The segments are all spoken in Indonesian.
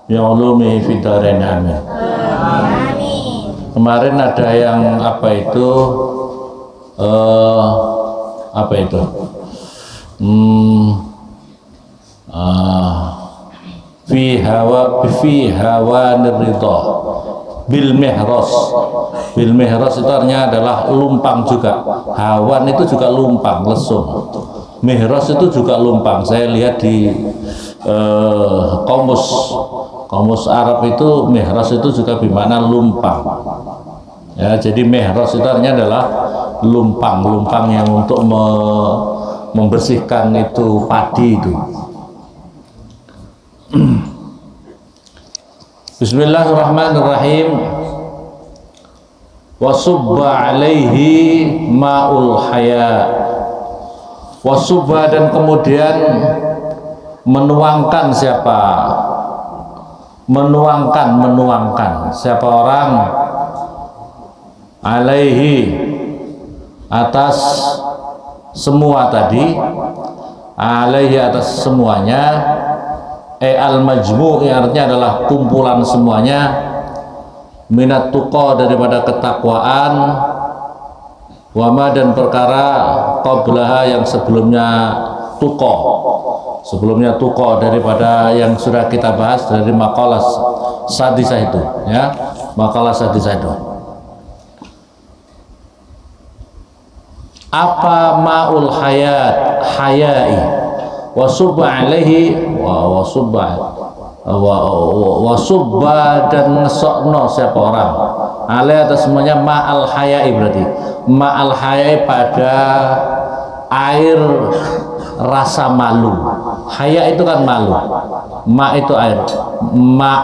ya ulumihi fid dharain amin. Kemarin ada yang apa itu fi hawa nirridha bil mihras. Bil mihras itu artinya adalah lumpang juga. Hawan itu juga lumpang, lesung. Mihras itu juga lumpang. Saya lihat di kamus Arab itu mihras itu juga bermakna lumpang. Ya, jadi mihras itu artinya adalah lumpang yang untuk membersihkan itu padi itu. Bismillahirrahmanirrahim. Wasubba alaihi ma'ul haya. Wasubba, dan kemudian menuangkan siapa? Menuangkan siapa orang? Alaihi, atas semua tadi. Alaihi, atas semuanya. Al-majmu' artinya adalah kumpulan semuanya. Minat tuqa, daripada ketakwaan. Wama, dan perkara qablaha, yang sebelumnya tuqa. Sebelumnya tuqa, daripada yang sudah kita bahas dari makalah sadisah itu, ya, makalah sadisah itu. Apa ma'ul hayai wasubba alaihi wasubba, dan ngesokno siapa orang alaihi, atas semuanya ma'al hayai, berarti ma'al hayai, pada air rasa malu. Haya itu kan malu, ma itu air,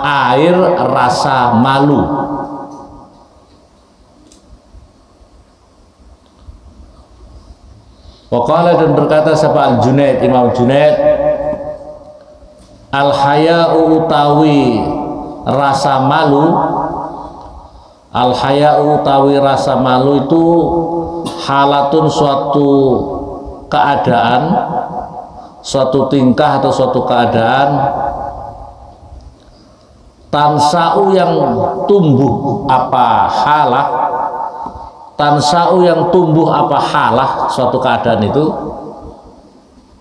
air rasa malu. Waqala, dan berkata siapa? Al-Junaid, Imam Junaid, al-haya'u utawi rasa malu. Al-haya'u utawi rasa malu itu halatun, suatu keadaan, suatu tingkah atau suatu keadaan, tansa'u, yang tumbuh apa halah, tansa'u, yang tumbuh apa halah, suatu keadaan itu,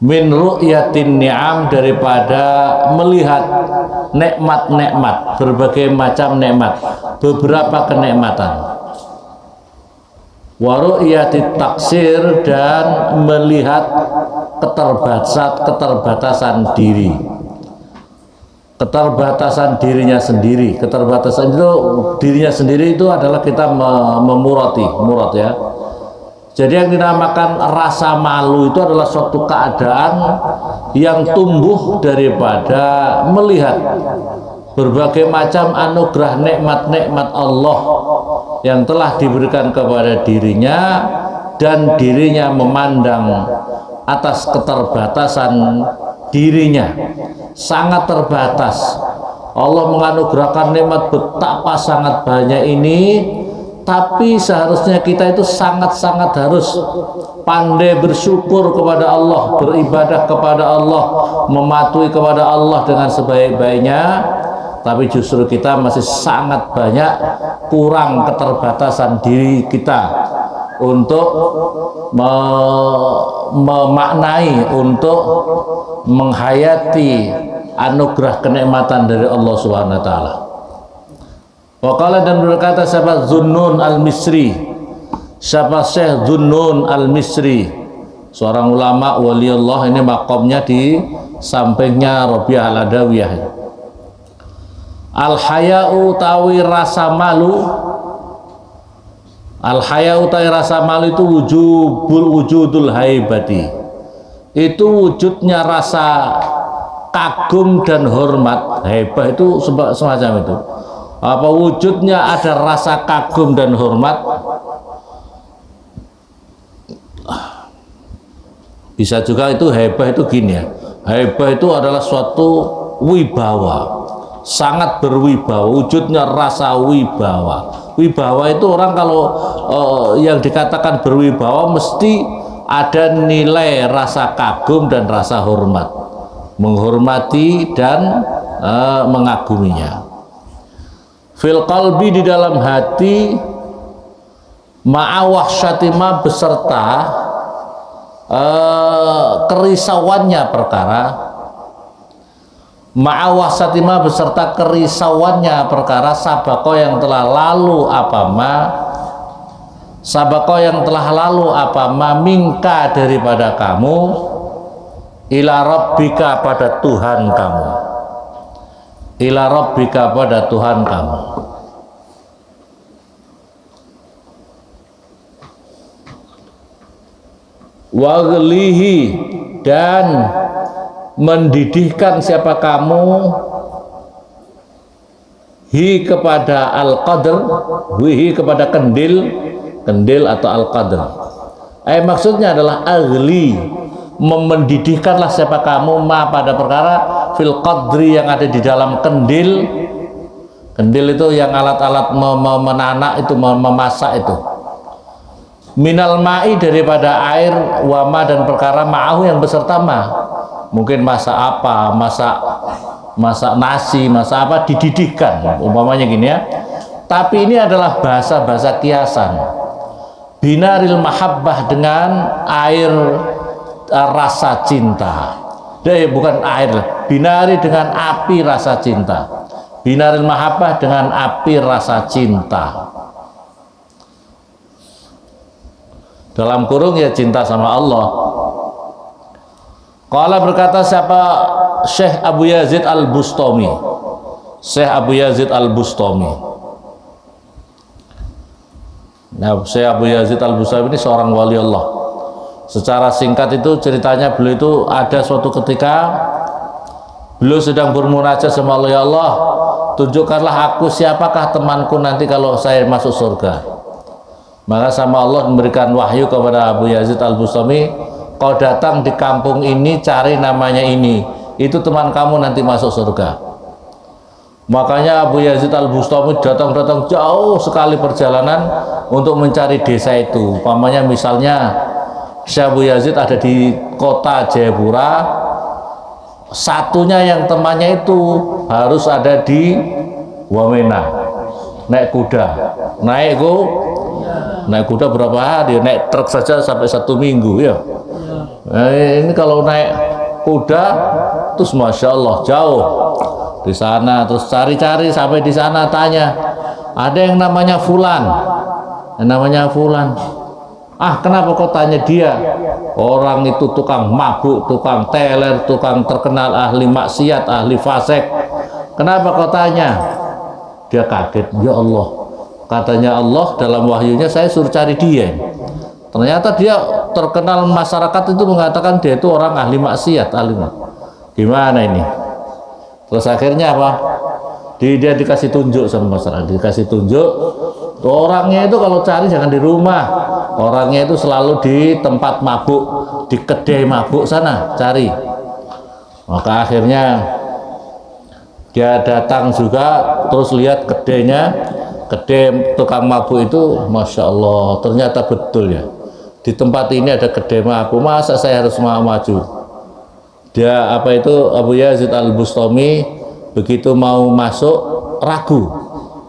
min ru'yatin ni'am, daripada melihat nikmat-nikmat, berbagai macam nikmat, beberapa kenikmatan. Wa ru'yatit taksir, dan melihat keterbatasan diri, keterbatasan dirinya sendiri. Keterbatasan itu dirinya sendiri itu adalah kita murat ya. Jadi yang dinamakan rasa malu itu adalah suatu keadaan yang tumbuh daripada melihat berbagai macam anugerah nikmat-nikmat Allah yang telah diberikan kepada dirinya, dan dirinya memandang atas keterbatasan dirinya, sangat terbatas. Allah menganugerahkan nikmat betapa sangat banyak ini, tapi seharusnya kita itu sangat-sangat harus pandai bersyukur kepada Allah, beribadah kepada Allah, mematuhi kepada Allah dengan sebaik-baiknya. Tapi justru kita masih sangat banyak kurang keterbatasan diri kita untuk memaknai, untuk menghayati anugerah kenikmatan dari Allah Subhanahu wa taala. Waqala, dan berkata siapa? Zunnun al-Misri. Siapa? Syekh Zunnun al-Misri, seorang ulama wali Allah. Ini makomnya di sampingnya Rabi'ah al-Adawiyah. Al-haya'u tawi rasa malu. Al-haya'u tawi rasa malu itu wujudul haibati, itu wujudnya rasa kagum dan hormat. Haibah itu semacam itu. Apa wujudnya ada rasa kagum dan hormat. Bisa juga itu haibah itu gini ya. Haibah itu adalah suatu wibawa, sangat berwibawa, wujudnya rasa wibawa. Wibawa itu orang kalau yang dikatakan berwibawa mesti ada nilai rasa kagum dan rasa hormat, menghormati dan mengaguminya. Fil qalbi, di dalam hati, ma'awah syatima, beserta kerisauannya perkara, ma'awah syatima, beserta kerisauannya perkara, sabako yang telah lalu sabako yang telah lalu minka, daripada kamu, ila rabbika, pada Tuhan kamu, ila rabbika, pada Tuhan kamu. Waghlihi, dan mendidihkan siapa kamu, hi kepada al-qadr, wihi kepada kendil atau al-qadr. Maksudnya adalah aghli, mendidihkanlah siapa kamu ma, pada perkara, fil qadri, yang ada di dalam kendil. Kendil itu yang alat-alat menanak itu, memasak itu. Minal ma'i, daripada air, wama, dan perkara ma'ahu, yang beserta ma. Mungkin masak apa, masak nasi, masak apa, dididihkan, umpamanya gini ya. Tapi ini adalah bahasa kiasan. Binaril mahabbah, dengan air rasa cinta. Bukan air, binari, dengan api rasa cinta. Binaril mahabbah, dengan api rasa cinta. Dalam kurung ya cinta sama Allah. Qala, berkata siapa? Syekh Abu Yazid Al-Bustami. Syekh Abu Yazid Al-Bustami. Nah, Syekh Abu Yazid Al-Bustami ini seorang wali Allah. Secara singkat itu ceritanya, beliau itu ada suatu ketika beliau sedang bermunajat sama Allah, ya Allah, tunjukkanlah aku siapakah temanku nanti kalau saya masuk surga. Maka sama Allah memberikan wahyu kepada Abu Yazid Al-Bustami, kau datang di kampung ini, cari namanya ini, itu teman kamu nanti masuk surga. Makanya Abu Yazid Al-Bustami datang jauh sekali perjalanan untuk mencari desa itu. Umpamanya misalnya Syekh Abu Yazid ada di kota Jayapura, satunya yang temannya itu harus ada di Wamena, naik kuda, naik kuda berapa hari, naik truk saja sampai 1 minggu ya. Nah, ini kalau naik kuda terus masya Allah jauh di sana, terus cari-cari sampai di sana, tanya ada yang namanya Fulan, kenapa kau tanya dia? Orang itu tukang mabuk, tukang teler, tukang terkenal, ahli maksiat, ahli fasik. Kenapa kau tanya? Dia kaget, ya Allah, katanya Allah dalam wahyunya saya suruh cari dia. Ternyata dia terkenal, masyarakat itu mengatakan dia itu orang ahli maksiat, gimana ini? Terus akhirnya apa? Dia dikasih tunjuk sama masyarakat, dikasih tunjuk. Orangnya itu kalau cari jangan di rumah, orangnya itu selalu di tempat mabuk, di kedai mabuk sana cari. Maka akhirnya dia datang juga, terus lihat kedainya, kedai tukang mabuk itu, masya Allah, ternyata betul ya. Di tempat ini ada kedai mabuk, masa saya harus maju? Dia Abu Yazid Al-Bustami begitu mau masuk ragu,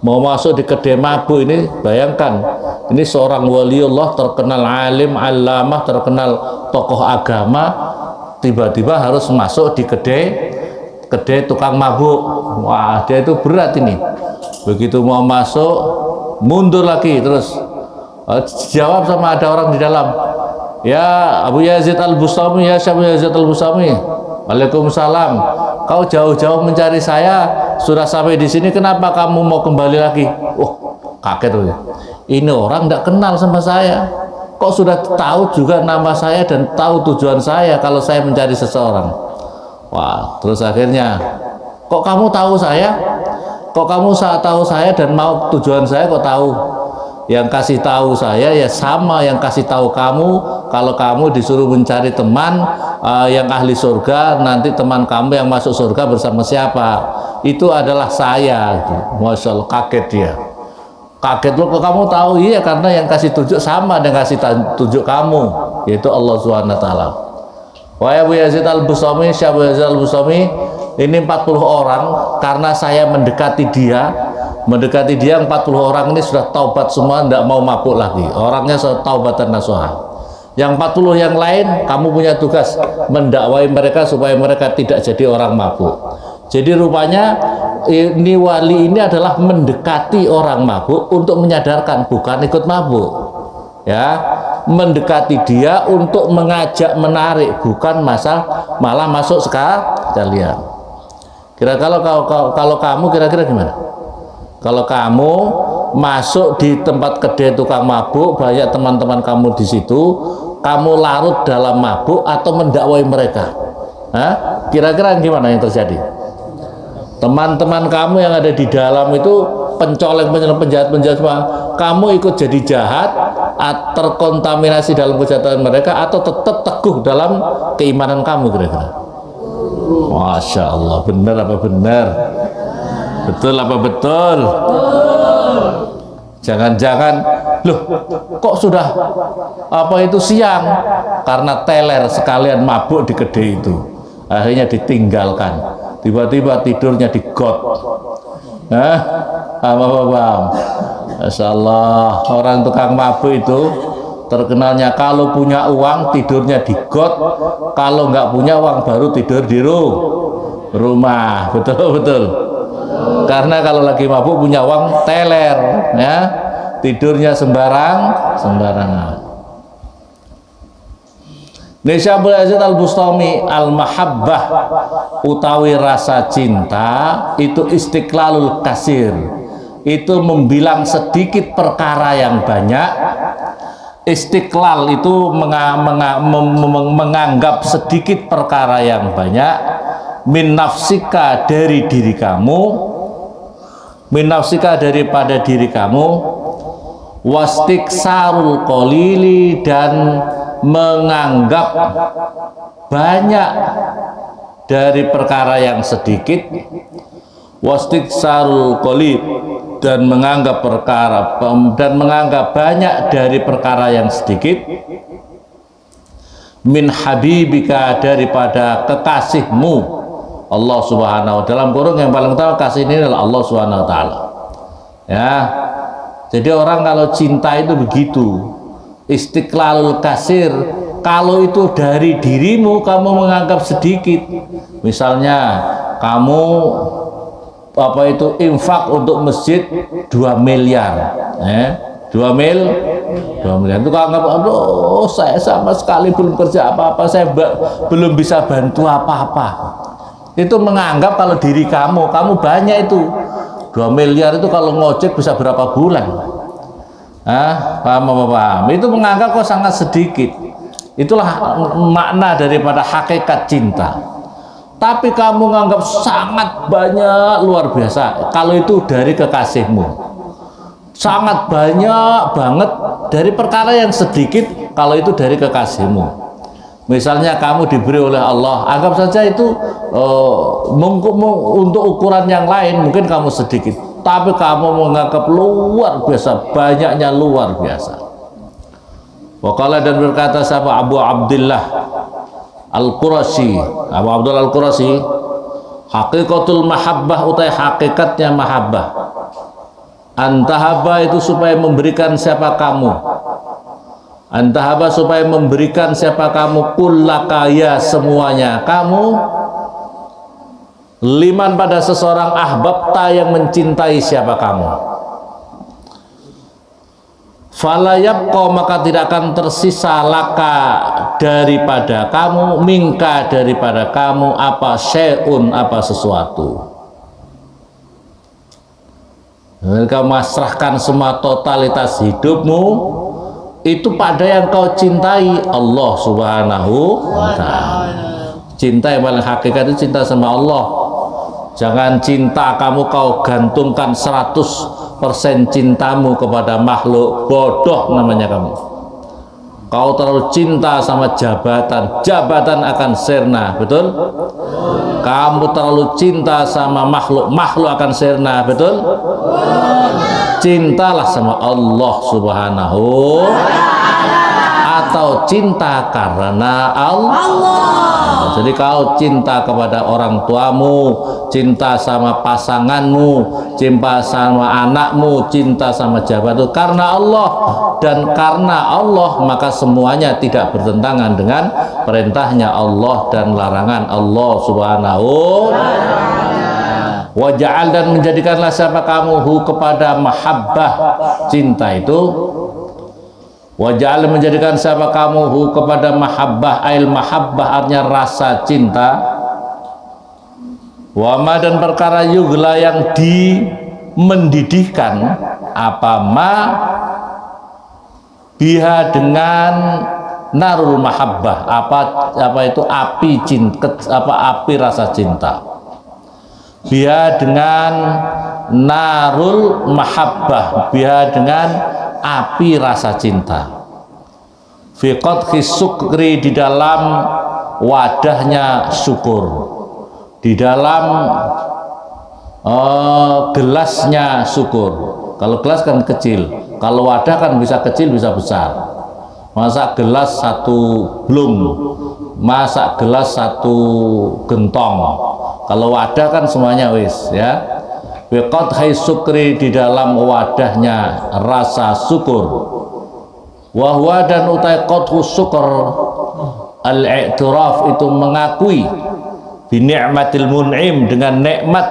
mau masuk di kedai mabuk ini. Bayangkan, ini seorang waliullah terkenal alim, alamah, terkenal tokoh agama, tiba-tiba harus masuk di kedai tukang mabuk. Wah, dia itu berat ini. Begitu mau masuk, mundur lagi, terus jawab sama ada orang di dalam, ya Abu Yazid Al-Bustami, ya Syekh Abu Yazid Al-Bustami, waalaikumsalam, kau jauh-jauh mencari saya, sudah sampai di sini, kenapa kamu mau kembali lagi? Kaget tuh. Ini orang tidak kenal sama saya, kok sudah tahu juga nama saya dan tahu tujuan saya kalau saya mencari seseorang. Wah, terus akhirnya, kok kamu tahu saya? Kok kamu tahu saya dan mau tujuan saya kok tahu? Yang kasih tahu saya ya sama yang kasih tahu kamu, kalau kamu disuruh mencari teman yang ahli surga, nanti teman kamu yang masuk surga bersama siapa? Itu adalah saya. Masya Allah, kaget dia. Kaget, loh, kok kamu tahu? Iya, karena yang kasih tunjuk sama dengan kasih tunjuk kamu, yaitu Allah Subhanahu wa taala. Wa Abu Yazid Al-Bustami, Syekh Abu Yazid Al-Bustami ini 40 orang karena saya mendekati dia 40 orang ini sudah taubat semua, tidak mau mabuk lagi, orangnya taubatan nasuha. Yang 40 yang lain kamu punya tugas mendakwai mereka supaya mereka tidak jadi orang mabuk. Jadi rupanya ini wali ini adalah mendekati orang mabuk untuk menyadarkan, bukan ikut mabuk ya, mendekati dia untuk mengajak menarik, bukan malah masuk sekalian. Kira-kira kalau kamu kira-kira gimana? Kalau kamu masuk di tempat kedai tukang mabuk, banyak teman-teman kamu di situ, kamu larut dalam mabuk atau mendakwai mereka, kira-kira gimana yang terjadi? Teman-teman kamu yang ada di dalam itu pencoleng, penjahat semua, kamu ikut jadi jahat, terkontaminasi dalam kejahatan mereka, atau tetap teguh dalam keimanan kamu kira-kira? Masya Allah, benar apa benar? Betul apa betul? Jangan-jangan loh kok sudah siang karena teler sekalian mabuk di kedai itu, akhirnya ditinggalkan, tiba-tiba tidurnya di got. Paham? Masya Allah, orang tukang mabuk itu terkenalnya kalau punya uang tidurnya di got, kalau nggak punya uang baru tidur di rumah. Betul. Karena kalau lagi mabuk punya uang teler ya, tidurnya sembarangan. Nisya Abdul Aziz Al-Bustami, al-mahabbah utawi rasa cinta itu istiqlalul kasir, itu membilang sedikit perkara yang banyak. Istiqlal itu menganggap sedikit perkara yang banyak, min nafsika dari diri kamu, min nafsika daripada diri kamu, wastiksarul qalili dan menganggap banyak dari perkara yang sedikit, wastiksarul qalil dan menganggap banyak dari perkara yang sedikit, min habibika daripada kekasihmu Allah Subhanahu wa ta'ala. Dalam kurung yang paling utama kasih ini adalah Allah Subhanahu wa ta'ala ya. Jadi orang kalau cinta itu begitu, istiqlalul kasir, kalau itu dari dirimu kamu menganggap sedikit, misalnya kamu infak untuk masjid 2 miliar 2 miliar itu kalau anggap, aduh saya sama sekali belum kerja apa-apa, saya belum bisa bantu apa-apa. Itu menganggap kalau diri kamu banyak itu 2 miliar itu kalau ngojek bisa berapa bulan. Paham? Itu menganggap kok sangat sedikit. Itulah makna daripada hakikat cinta. Tapi kamu menganggap sangat banyak, luar biasa kalau itu dari kekasihmu, sangat banyak banget dari perkara yang sedikit kalau itu dari kekasihmu. Misalnya kamu diberi oleh Allah, anggap saja itu untuk ukuran yang lain mungkin kamu sedikit, tapi kamu menganggap luar biasa, banyaknya luar biasa. Waqala dan berkata siapa Abu Abdullah Al-Qurashi, Abu Abdullah Al-Qurashi, hakikatul mahabbah utai hakikatnya mahabbah, antahaba itu supaya memberikan siapa kamu, antahaba supaya memberikan siapa kamu, kullakaya semuanya kamu, liman pada seseorang ahbabta yang mencintai siapa kamu, falayabqa maka tidak akan tersisa laka daripada kamu, mingka daripada kamu, apa syai'un apa sesuatu. Kau masrahkan semua totalitas hidupmu itu pada yang kau cintai, Allah Subhanahu wa ta'ala. Cinta yang paling hakikat itu cinta sama Allah. Jangan cinta kamu kau gantungkan 100% cintamu kepada makhluk, bodoh namanya kamu. Kau terlalu cinta sama jabatan, jabatan akan sirna, betul? Kamu terlalu cinta sama makhluk, makhluk akan sirna, betul? Cintalah sama Allah Subhanahu. atau cinta karena Allah. Jadi kau cinta kepada orang tuamu, cinta sama pasanganmu, cinta sama anakmu, cinta sama jabat itu karena Allah, dan karena Allah maka semuanya tidak bertentangan dengan perintahnya Allah dan larangan Allah Subhanahu wa ja'al, dan menjadikanlah siapa kamu kepada mahabbah cinta itu, wa ja'al menjadikan siapa kamu kepada mahabbah, ail mahabbah artinya rasa cinta, wa ma dan perkara yugla yang dimendidihkan, apa ma biha dengan narul mahabbah, apa itu api cinta, api rasa cinta, biha dengan narul mahabbah, biha dengan api rasa cinta, fi qadhi sukri di dalam wadahnya syukur, di dalam gelasnya syukur. Kalau gelas kan kecil, kalau wadah kan bisa kecil bisa besar. Masa gelas satu blung, masa gelas satu gentong. Kalau wadah kan semuanya wis ya. Biqad hai sukri di dalam wadahnya rasa syukur. Wa huwa dan utai qadhu syukur al-i'tiraf itu mengakui bi ni'matil mun'im dengan nikmat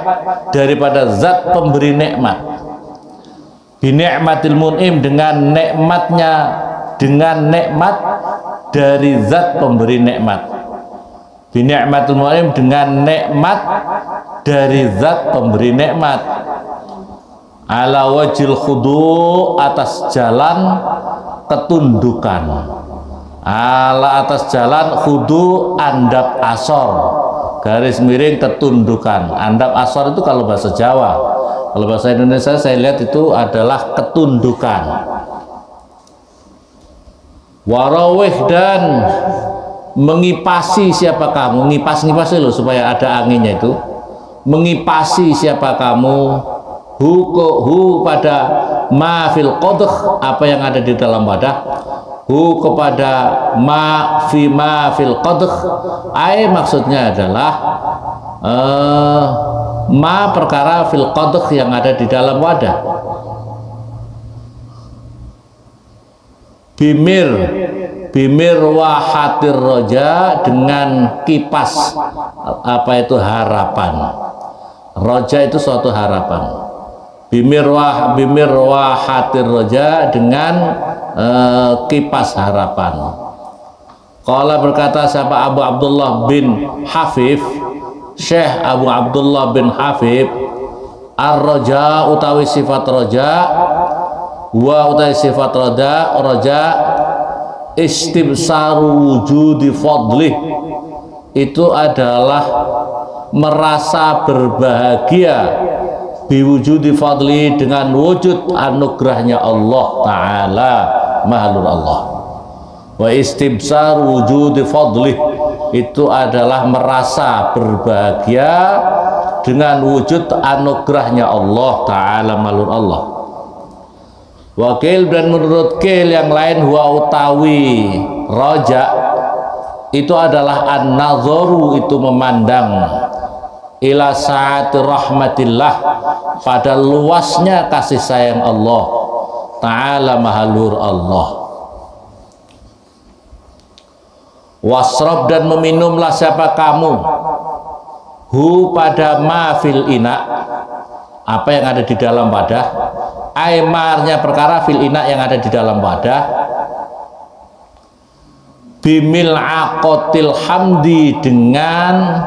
daripada zat pemberi nikmat. Bi ni'matil mun'im dengan nikmatnya, dengan nikmat dari zat pemberi nikmat. Bi ni'matil mun'im dengan nikmat dari zat pemberi nikmat. Ala wajil khudu atas jalan ketundukan. Ala atas jalan khudu andap asor, garis miring ketundukan. Andap asor itu kalau bahasa Jawa, kalau bahasa Indonesia saya lihat itu adalah ketundukan. Warawih dan mengipasi siapa kamu, ngipas-ngipasi loh supaya ada anginnya itu, mengipasi siapa kamu hu pada ma fil qadh, apa yang ada di dalam wadah, hu kepada ma fil qadh, ai maksudnya adalah ma perkara fil qadh yang ada di dalam wadah. Bimir wahatir roja dengan kipas apa itu harapan. Roja itu suatu harapan. Bimir wahatir roja dengan kipas harapan. Qala berkata siapa Abu Abdullah bin Hafif, Syekh Abu Abdullah bin Hafif, ar-roja utawi sifat roja, wa utawi sifat roja istibsaru wujudi fadlih, itu adalah merasa berbahagia biwujudi fadli dengan wujud anugerahnya Allah Ta'ala mahalur Allah. Wa istibsar wujudi fadlih itu adalah merasa berbahagia dengan wujud anugerahnya Allah Ta'ala mahalur Allah. Wakil dan menurut kil yang lain huwa utawi roja itu adalah an-nazoru itu memandang ila saati rahmatillah pada luasnya kasih sayang Allah Ta'ala mahalur Allah. Wasrob dan meminumlah siapa kamu hu pada ma fil ina, apa yang ada di dalam wadah, aimarnya perkara fil ina yang ada di dalam wadah, bimil aqotil hamdi dengan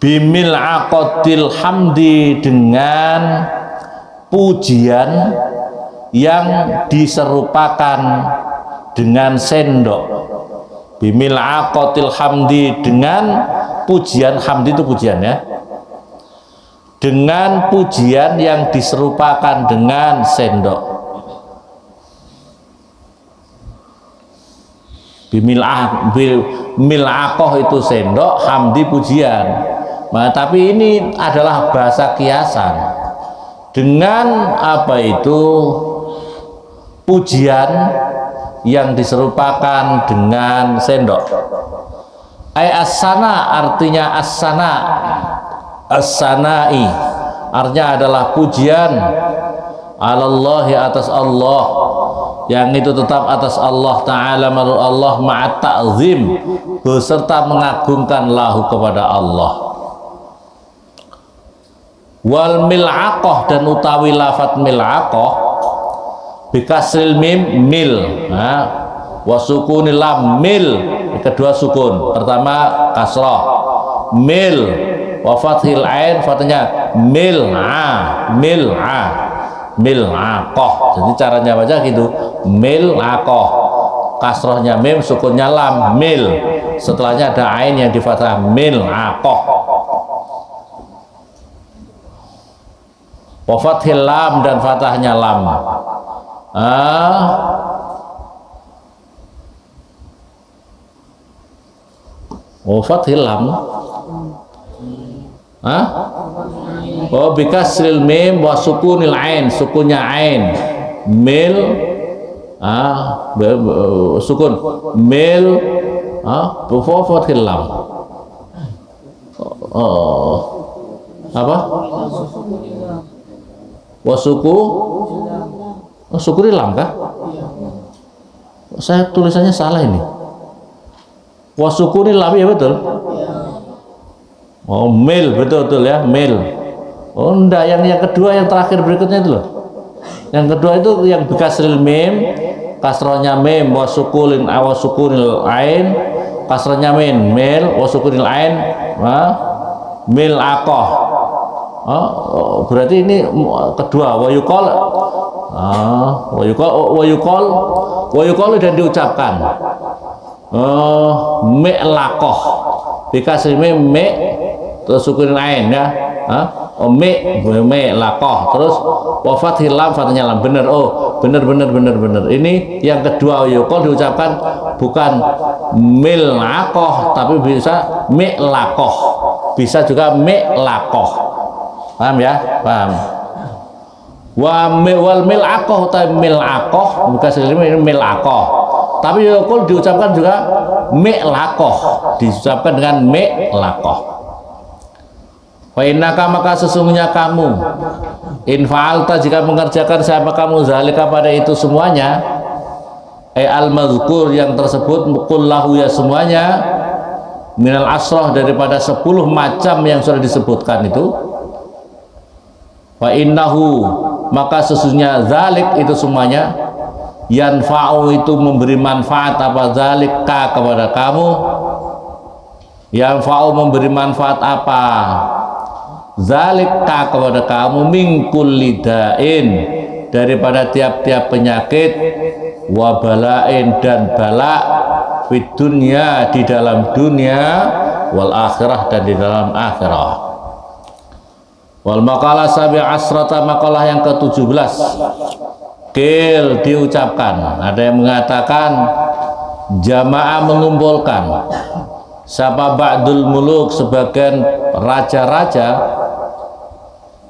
bimil aqotil hamdi dengan pujian yang diserupakan dengan sendok. Bimil aqotil hamdi dengan pujian, hamdi itu pujian ya, dengan pujian yang diserupakan dengan sendok. Mil'aqoh itu sendok, hamdi pujian. Nah, tapi ini adalah bahasa kiasan. dengan apa itu pujian yang diserupakan dengan sendok. As-sana artinya as-sana, as-sanai artinya adalah pujian alallahi atas Allah, yang itu tetap atas Allah Ta'ala menurut Allah, ma'at ta'zim beserta mengagungkan lahu kepada Allah. Wal mil'aqah dan utawi lafat mil'aqah bikasril mim mil, wa sukunil lam mil, kedua sukun, pertama kasrah mil, wa fathil ain fathnya mil'a, mil'a, mil'aqah. Jadi caranya baca gitu, mil'aqah, kasrahnya mim, sukunnya lam, mil, setelahnya ada ain yang di fathah, mil'aqah. Wa fathil lam dan fathahnya lam. Oh, fathil lam. Oh, bikasril mim wa sukunil ain, sukunnya ain, mil, sukun mil, fathil lam. Apa? Wasuku, sukuri lam kah? Saya tulisannya salah ini. Wasukuri lam, ya betul. Oh, mil, betul ya, mil. Oh enggak, yang kedua, yang terakhir berikutnya itu loh. Yang kedua itu yang bikasril mim, kasrohnya mim, wasukulin awasukunil ain, kasrohnya min, mil, wasukunil ain, mil akoh. Berarti ini kedua, wayukol, wayukol dan diucapkan. Mi'lakoh, dikasih me, terus sukunin ain ya, mi'lakoh, terus wafat hilam, fatnya lam, bener, bener. Ini yang kedua, wayukol diucapkan bukan mil'akoh, tapi bisa mi'lakoh, bisa juga mi'lakoh. Paham ya? Paham. Wal mil'aqah atau mil'aqah, bukan ini mil'aqah. Tapi yaqul diucapkan juga mi'laqah, diucapkan dengan mi'laqah. Wa innaka, maka sesungguhnya kamu, in fa'alta, jika mengerjakan siapa kamu zalika pada itu semuanya, al-mazkur yang tersebut, kullahu ya semuanya, minal asrah daripada 10 macam yang sudah disebutkan itu. Wa innahu, maka sesungguhnya zalik itu semuanya, yanfa'u itu memberi manfaat, apa zalika kepada kamu, yanfa'u memberi manfaat apa, zalika kepada kamu, min kulli da'in daripada tiap-tiap penyakit, wabalain dan bala, fid dunya di dalam dunia, wal akhirah dan di dalam akhirah. Wal makalah sabi asrata, makalah yang ke-17 kil diucapkan, ada yang mengatakan jamaah mengumpulkan, siapa ba'dul muluk sebagian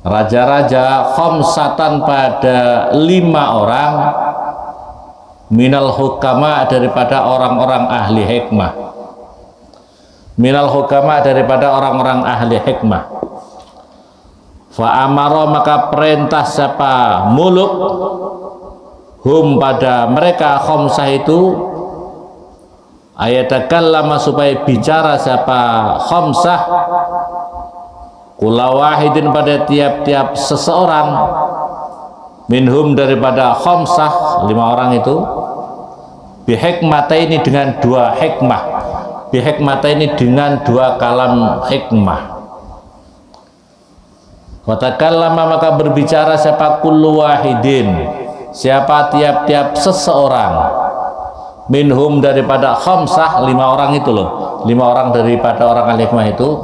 raja-raja khamsatan pada 5 orang, minal hukama daripada orang-orang ahli hikmah, minal hukama daripada orang-orang ahli hikmah. Fa'amara, maka perintah siapa muluk, hum pada mereka khamsah itu, ayatakallama supaya bicara siapa khamsah, kula wahidin pada tiap-tiap seseorang, minhum daripada khamsah 5 orang itu, bihikmataini dengan 2 hikmah, bihikmataini dengan 2 kalam hikmah. Watakallama, maka berbicara siapa kullu wahidin, siapa tiap-tiap seseorang, minhum daripada khamsah 5 orang itu loh, 5 orang daripada orang al-hikmah itu,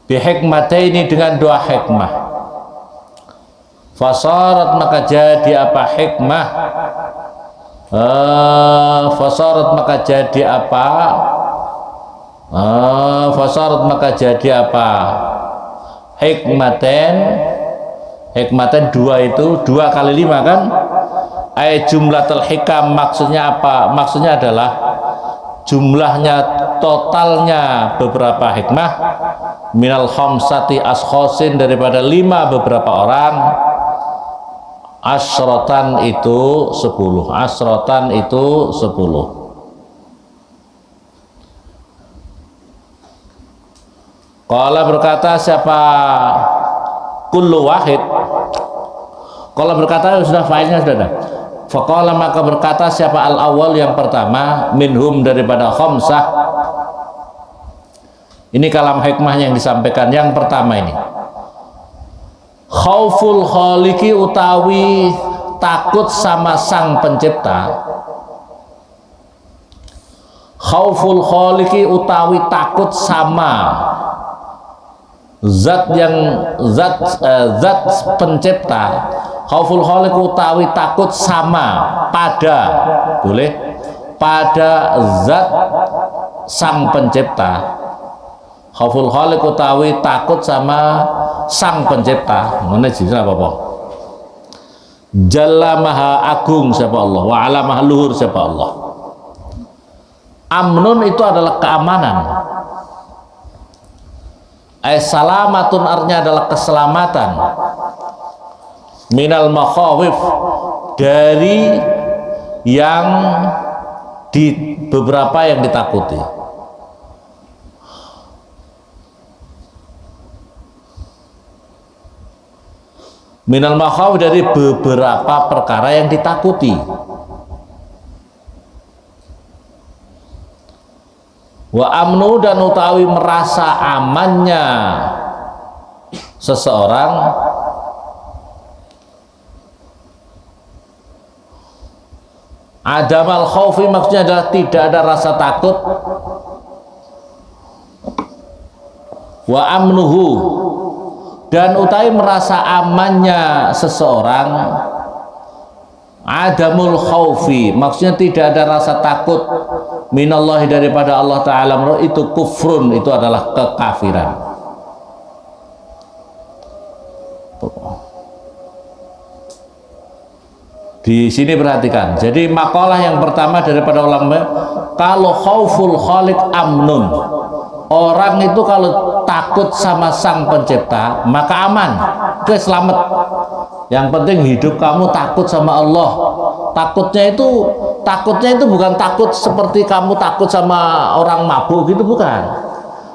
bihikmataini dengan 2 hikmah. Fasarat, maka jadi apa hikmah, fasarat maka jadi apa, fasarat maka jadi apa hikmaten dua itu 2 kali 5 kan, jumlatul hikam maksudnya apa? Maksudnya adalah jumlahnya totalnya beberapa hikmah, minal khamsati askhosin daripada 5 beberapa orang, asrotan itu 10, asrotan itu 10. Qala berkata siapa kullu wahid, qala berkata sudah failnya sudah ada. Faqala maka berkata siapa al-awwal yang pertama, minhum daripada khamsah. Ini kalam hikmahnya yang disampaikan yang pertama ini. Khauful khaliqi utawi takut sama sang pencipta. Khauful khaliqi utawi takut sama zat pencipta. Khauful khaliq utawi takut sama pada, boleh, pada zat sang pencipta. Khauful khaliq utawi takut sama sang pencipta. Mana jenis apa? Jalla maha agung siapa Allah, wa ala maha luhur siapa Allah. Amnun itu adalah keamanan. Salamatun artinya adalah keselamatan. Minal makhawif, dari yang di beberapa yang ditakuti. Minal makhawif, dari beberapa perkara yang ditakuti. Wa amnu, dan utawi merasa amannya seseorang, adamal khaufi maksudnya adalah tidak ada rasa takut. Wa amnuhu, dan utawi merasa amannya seseorang, adamul khaufi maksudnya tidak ada rasa takut, minallahi daripada Allah Ta'ala, itu kufrun, itu adalah kekafiran. Di sini perhatikan. Jadi makalah yang pertama daripada ulama, kalau khauful khaliq amnun, orang itu kalau takut sama sang pencipta maka aman, selamat. Yang penting hidup kamu takut sama Allah. Takutnya itu bukan takut seperti kamu takut sama orang mabuk gitu, bukan.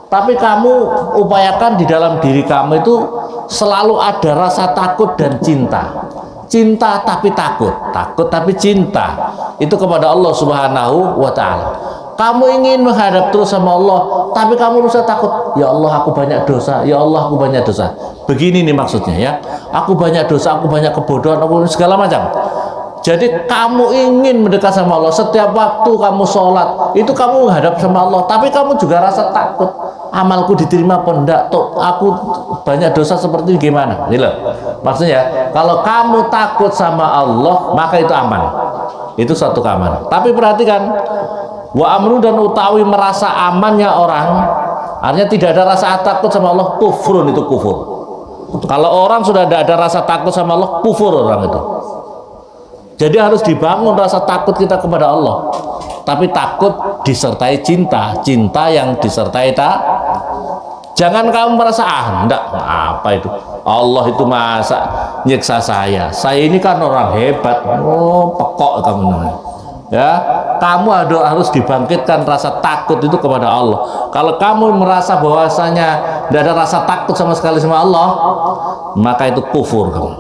Tapi kamu upayakan di dalam diri kamu itu selalu ada rasa takut dan cinta. Cinta tapi takut, takut tapi cinta. Itu kepada Allah Subhanahu wa Ta'ala. Kamu ingin menghadap terus sama Allah, tapi kamu rasa takut. Ya Allah, aku banyak dosa. Ya Allah, aku banyak dosa. Begini nih maksudnya ya. Aku banyak dosa, aku banyak kebodohan, aku segala macam. Jadi kamu ingin mendekat sama Allah. Setiap waktu kamu sholat, itu kamu menghadap sama Allah. Tapi kamu juga rasa takut. Amalku diterima apa enggak? Tuh, aku banyak dosa seperti ini gimana? Gitu. Maksudnya, kalau kamu takut sama Allah, maka itu aman. Itu suatu keamanan. Tapi perhatikan, wa amru, dan utawi merasa amannya orang, artinya tidak ada rasa takut sama Allah, kufrun, itu kufur. Kalau orang sudah tidak ada rasa takut sama Allah, kufur orang itu. Jadi harus dibangun rasa takut kita kepada Allah. Tapi takut disertai cinta, cinta yang disertai tak. Jangan kamu merasa enggak, apa itu? Allah itu masa nyiksa saya. Saya ini kan orang hebat. Oh, pekok kamu namanya. Ya, kamu harus dibangkitkan rasa takut itu kepada Allah. Kalau kamu merasa bahwasanya tidak ada rasa takut sama sekali sama Allah, maka itu kufur kamu.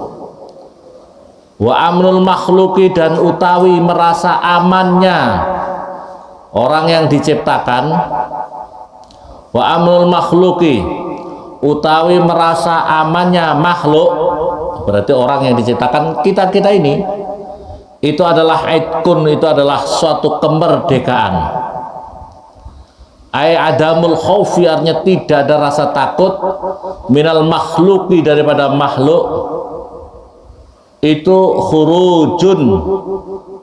Wa amnul makhluki, dan utawi merasa amannya orang yang diciptakan. Wa amnul makhluki, utawi merasa amannya makhluk, berarti orang yang diciptakan, kita ini, itu adalah aitkun, itu adalah suatu kemerdekaan. Ai adamul khaufi, artinya tidak ada rasa takut, minal makhluki, daripada makhluk. Itu khurujun,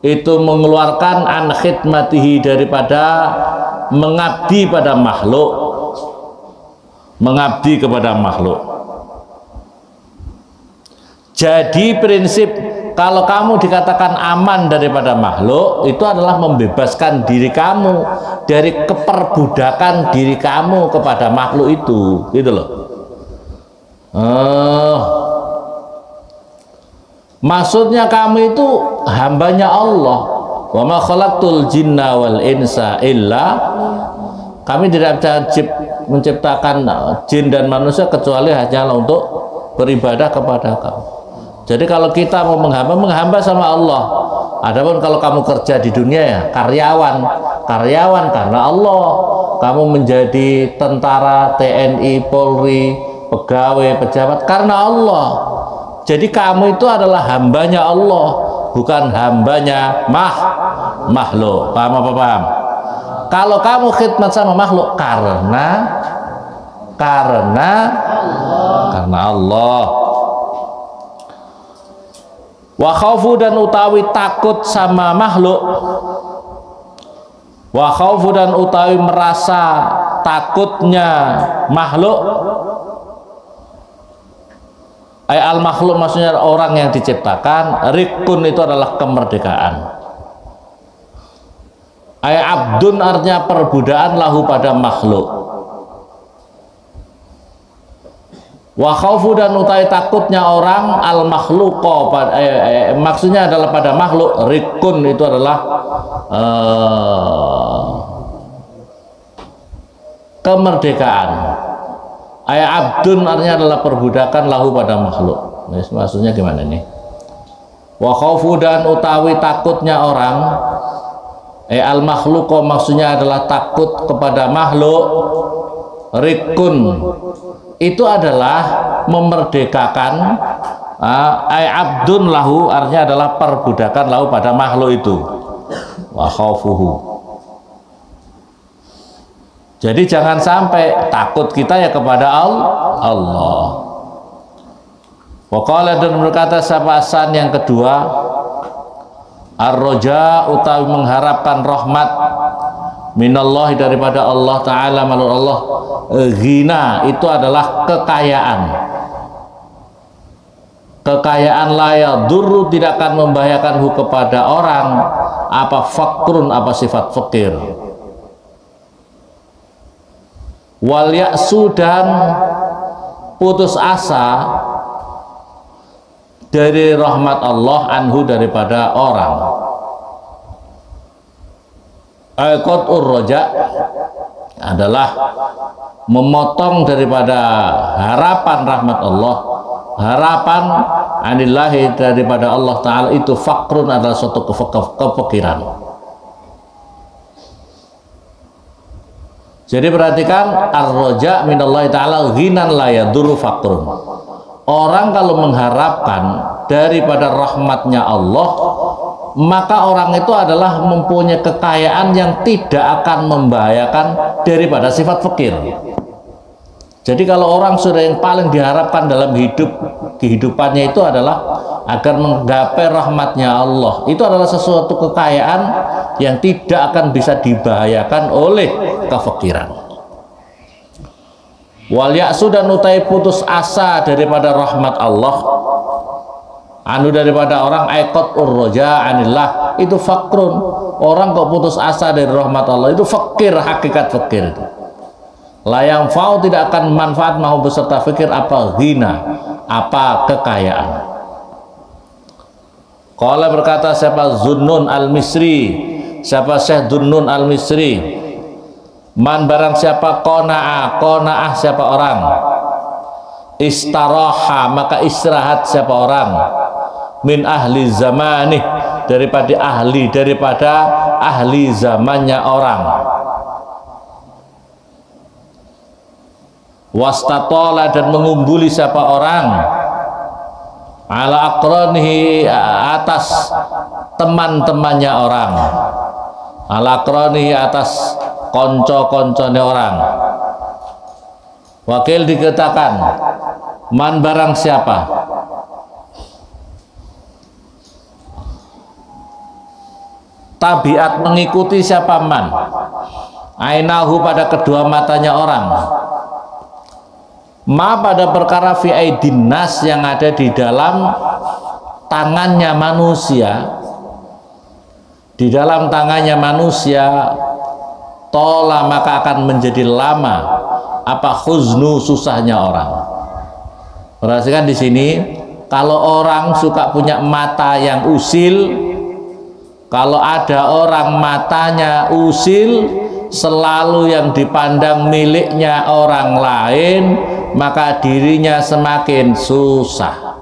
itu mengeluarkan an khidmatihi, daripada mengabdi pada makhluk, mengabdi kepada makhluk. Jadi prinsip kalau kamu dikatakan aman daripada makhluk, itu adalah membebaskan diri kamu dari keperbudakan diri kamu kepada makhluk itu, gitu loh. Maksudnya kamu itu hambanya Allah. Wa ma khalaqtul jinna wal insa illa, kami tidak menciptakan jin dan manusia kecuali hanyalah untuk beribadah kepada kamu. Jadi kalau kita mau menghamba sama Allah. Adapun kalau kamu kerja di dunia ya karyawan karena Allah. Kamu menjadi tentara, TNI, Polri, pegawai, pejabat karena Allah. Jadi kamu itu adalah hambanya Allah, bukan hambanya makhluk. Paham apa paham? Kalau kamu khidmat sama makhluk karena Allah. Wa khaufu dan utawi takut sama makhluk. Wa khaufu dan utawi merasa takutnya makhluk. Al makhluk maksudnya orang yang diciptakan. Rikun itu adalah kemerdekaan. Abdun artinya perbudakan lahu pada makhluk. Wa khaufu dan utai takutnya orang al makhluqo, maksudnya adalah pada makhluk. Rikun itu adalah kemerdekaan. Abdun artinya adalah perbudakan lahu pada makhluk. Maksudnya gimana nih? Wa khaufu dan utawi takutnya orang al makhluqo maksudnya adalah takut kepada makhluk. Rikun itu adalah memerdekakan. Abdun lahu artinya adalah perbudakan lahu pada makhluk itu. Wa khaufuhu. Jadi jangan sampai takut kita ya kepada Allah. Wa qala dan berkata sahabat yang kedua, ar-roja utawi mengharapkan rahmat minallahi daripada Allah Ta'ala, malur Allah. Ghina itu adalah kekayaan. Kekayaan laya duru tidak akan membahayakan kepada orang. Apa fakrun, apa sifat fakir. Wal ya'su dan putus asa dari rahmat Allah anhu daripada orang. Qat'ur roja adalah memotong daripada harapan rahmat Allah, harapan anillahi daripada Allah Ta'ala. Itu fakrun adalah suatu kefakiran. Jadi perhatikan, ar-roja minallahi ta'ala ghinan la yadurru fakrun. Orang kalau mengharapkan daripada rahmatnya Allah, maka orang itu adalah mempunyai kekayaan yang tidak akan membahayakan daripada sifat fakir. Jadi kalau orang sudah yang paling diharapkan dalam kehidupannya itu adalah agar menggapai rahmatnya Allah, itu adalah sesuatu kekayaan yang tidak akan bisa dibahayakan oleh kefakiran. Wal ya'su dan utai putus asa daripada rahmat Allah anu daripada orang aikot urroja anillah, itu fakrun. Orang kok putus asa dari rahmat Allah, itu fakir, hakikat fakir itu. Layang fau tidak akan manfaat mau beserta fikir apa ghina, apa kekayaan. Qala berkata siapa Zunnun al-Misri, siapa Syekh Zunnun al-Misri, man barang siapa qanaah siapa orang, istaraha maka istirahat siapa orang, min ahli zamanih daripada ahli zamannya orang, wastatola dan mengungguli siapa orang, ala akronihi atas teman-temannya orang, ala akronihi atas konco-konconya orang. Wakil dikatakan man barang siapa tabiat mengikuti siapa man ainahu pada kedua matanya orang, Ma pada perkara fi aidin nas yang ada di dalam tangannya manusia, di dalam tangannya manusia, tola maka akan menjadi lama apa khuznu susahnya orang. Perhatikan di sini, kalau orang suka punya mata yang usil, kalau ada orang matanya usil, selalu yang dipandang miliknya orang lain, maka dirinya semakin susah.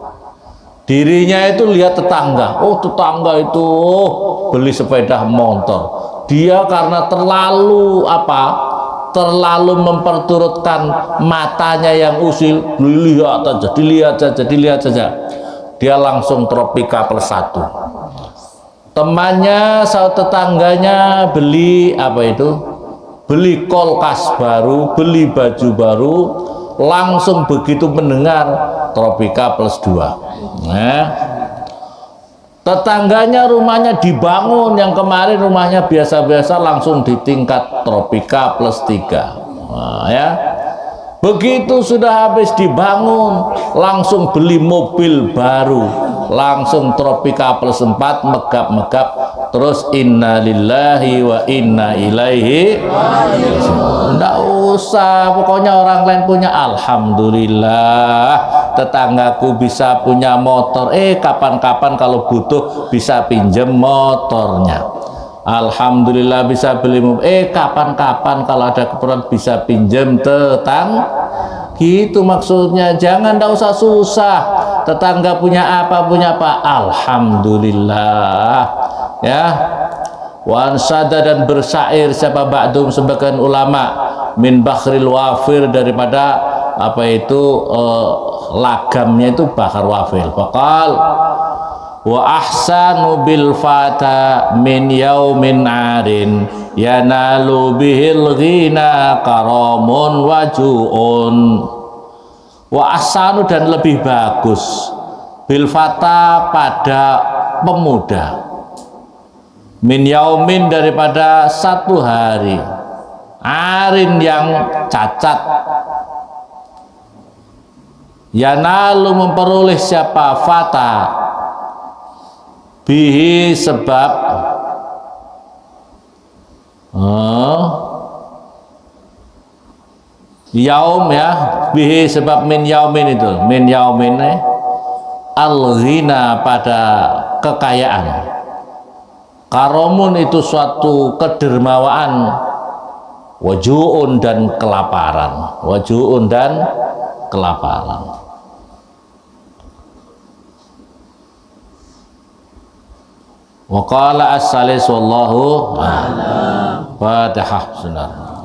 Dirinya itu lihat tetangga, oh tetangga itu beli sepeda motor, dia karena terlalu terlalu memperturutkan matanya yang usil, dilihat saja, dia langsung tropika +1. Temannya, tetangganya beli beli kulkas baru, beli baju baru, langsung begitu mendengar tropika +2. Nah, tetangganya rumahnya dibangun, yang kemarin rumahnya biasa-biasa, langsung di tingkat tropika +3. Nah, ya. Begitu sudah habis dibangun, langsung beli mobil baru, langsung tropika +4, megap-megap, terus innalillahi wa inna ilaihi raji'un. Nggak usah, pokoknya orang lain punya, alhamdulillah tetanggaku bisa punya motor, kapan-kapan kalau butuh bisa pinjem motornya. Alhamdulillah bisa beli mobil, kapan-kapan kalau ada keperluan bisa pinjem gitu maksudnya. Jangan, ndak usah susah. Tetangga punya apa, alhamdulillah, ya. Wansada dan bersyair siapa ba'dum sebagian ulama min bakhril wafir, daripada lagamnya itu bakar wafil. Faqal wa ahsanu bil fata min yaumin arin yanalu bihil ghina karamun wajuun. Wa ahsanu dan lebih bagus bil fata pada pemuda, min yaumin daripada satu hari, arin yang cacat, yanalu memperoleh siapa fata bihi sebab yaum, ya, bihi sebab min yaumin, itu min yaumin al-ghina pada kekayaan, karomun itu suatu kedermawaan, wajuun dan kelaparan, Wa qala as-salis wallahu a'lam. Fatihah sunnah.